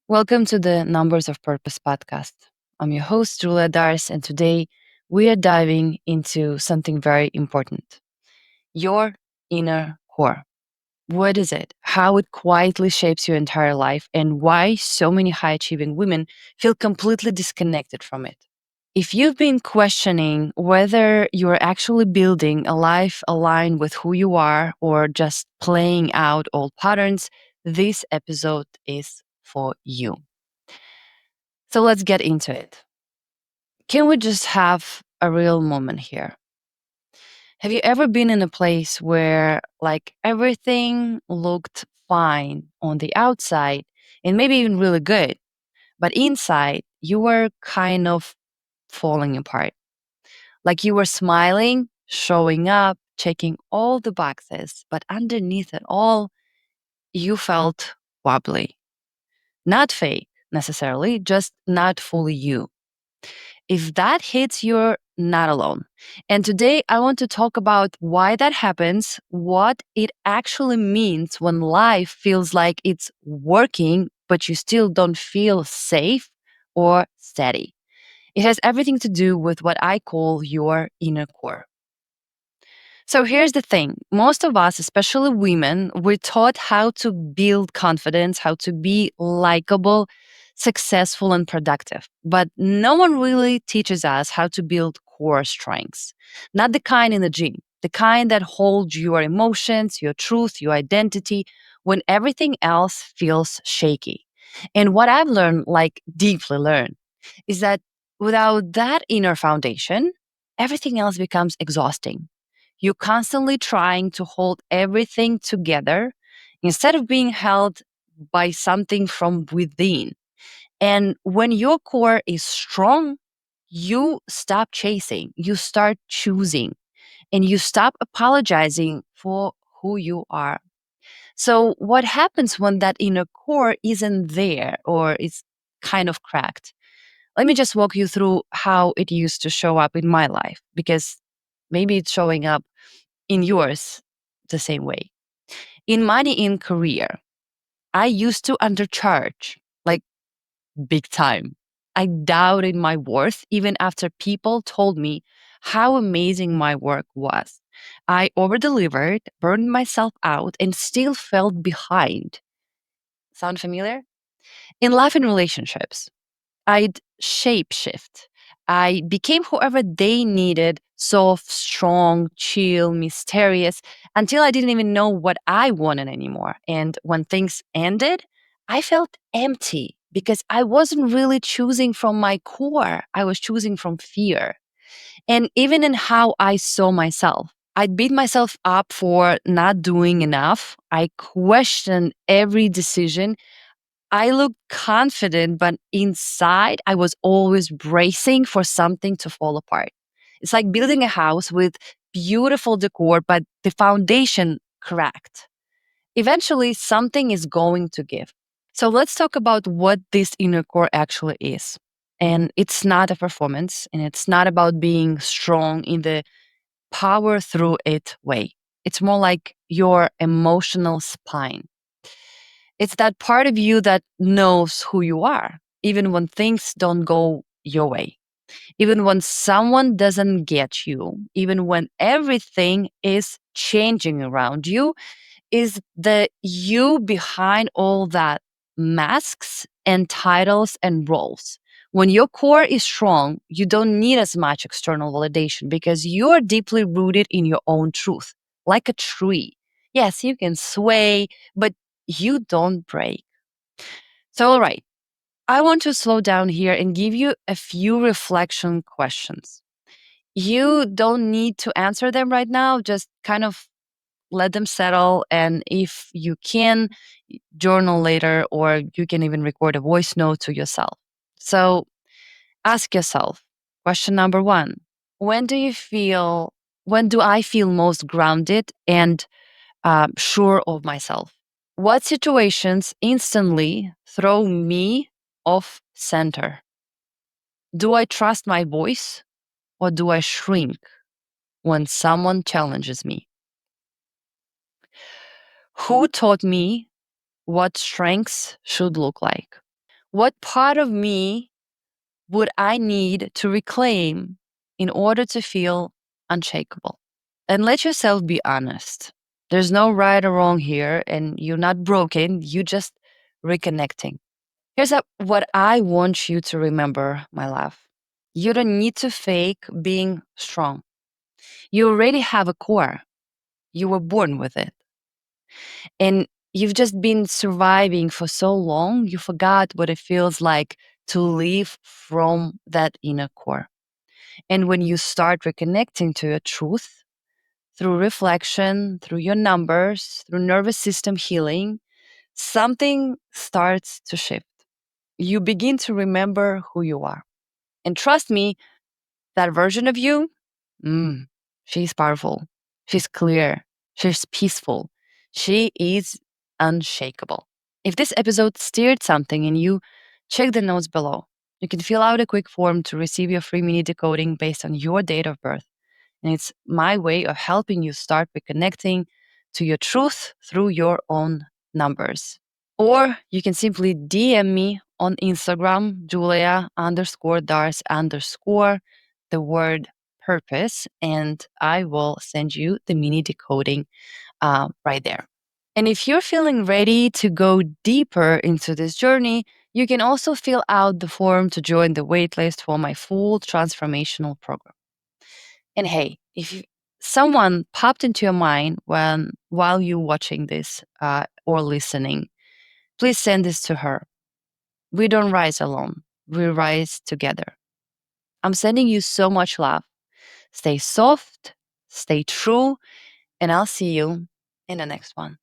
Welcome to the Numbers of Purpose podcast. I'm your host, Julia Dars, and today we are diving into something very important: your inner core. What is it? How it quietly shapes your entire life, and why so many high achieving women feel completely disconnected from it. If you've been questioning whether you're actually building a life aligned with who you are or just playing out old patterns, this episode is for you. So let's get into it. Can we just have a real moment here? Have you ever been in a place where everything looked fine on the outside and maybe even really good, but inside you were kind of falling apart? Like you were smiling, showing up, checking all the boxes, but underneath it all, you felt wobbly. Not fake necessarily, just not fully you. If that hits, you're not alone. And today I want to talk about why that happens, what it actually means when life feels like it's working, but you still don't feel safe or steady. It has everything to do with what I call your inner core. So here's the thing: most of us, especially women, we're taught how to build confidence, how to be likable, successful, and productive. But no one really teaches us how to build core strengths. Not the kind in the gym, the kind that holds your emotions, your truth, your identity when everything else feels shaky. And what I've learned, like deeply learned, is that without that inner foundation, everything else becomes exhausting. You're constantly trying to hold everything together instead of being held by something from within. And when your core is strong, you stop chasing, you start choosing, and you stop apologizing for who you are. So, what happens when that inner core isn't there or is kind of cracked? Let me just walk you through how it used to show up in my life, because maybe it's showing up in yours the same way. In money in career, I used to undercharge, like big time. I doubted my worth even after people told me how amazing my work was. I overdelivered, burned myself out, and still felt behind. Sound familiar? In life and relationships, I'd shapeshift. I became whoever they needed: soft, strong, chill, mysterious, until I didn't even know what I wanted anymore. And when things ended, I felt empty because I wasn't really choosing from my core. I was choosing from fear. And even in how I saw myself, I'd beat myself up for not doing enough. I questioned every decision. I looked confident, but inside I was always bracing for something to fall apart. It's like building a house with beautiful decor, but the foundation cracked. Eventually, something is going to give. So let's talk about what this inner core actually is. And it's not a performance, and it's not about being strong in the power through it way. It's more like your emotional spine. It's that part of you that knows who you are, even when things don't go your way, even when someone doesn't get you, even when everything is changing around you, is the you behind all that masks and titles and roles. When your core is strong, you don't need as much external validation because you're deeply rooted in your own truth, like a tree. Yes, you can sway, but you don't break. So, all right, I want to slow down here and give you a few reflection questions. You don't need to answer them right now, just kind of let them settle. And if you can, journal later, or you can even record a voice note to yourself. So ask yourself question number one: when do you feel, when do I feel most grounded and sure of myself? What situations instantly throw me off center? Do I trust my voice or do I shrink when someone challenges me? Who taught me what strengths should look like? What part of me would I need to reclaim in order to feel unshakable? And let yourself be honest. There's no right or wrong here, and you're not broken. You just reconnecting. What I want you to remember, my love. You don't need to fake being strong. You already have a core. You were born with it. And you've just been surviving for so long, you forgot what it feels like to live from that inner core. And when you start reconnecting to your truth through reflection, through your numbers, through nervous system healing, something starts to shift. You begin to remember who you are. And trust me, that version of you, mm, she's powerful. She's clear. She's peaceful. She is unshakable. If this episode stirred something in you, check the notes below. You can fill out a quick form to receive your free mini decoding based on your date of birth. And it's my way of helping you start reconnecting to your truth through your own numbers. Or you can simply DM me on Instagram, Julia_Dars_, the word purpose, and I will send you the mini decoding right there. And if you're feeling ready to go deeper into this journey, you can also fill out the form to join the waitlist for my full transformational program. And hey, if someone popped into your mind while you're watching this or listening, please send this to her. We don't rise alone, we rise together. I'm sending you so much love. Stay soft, stay true, and I'll see you in the next one.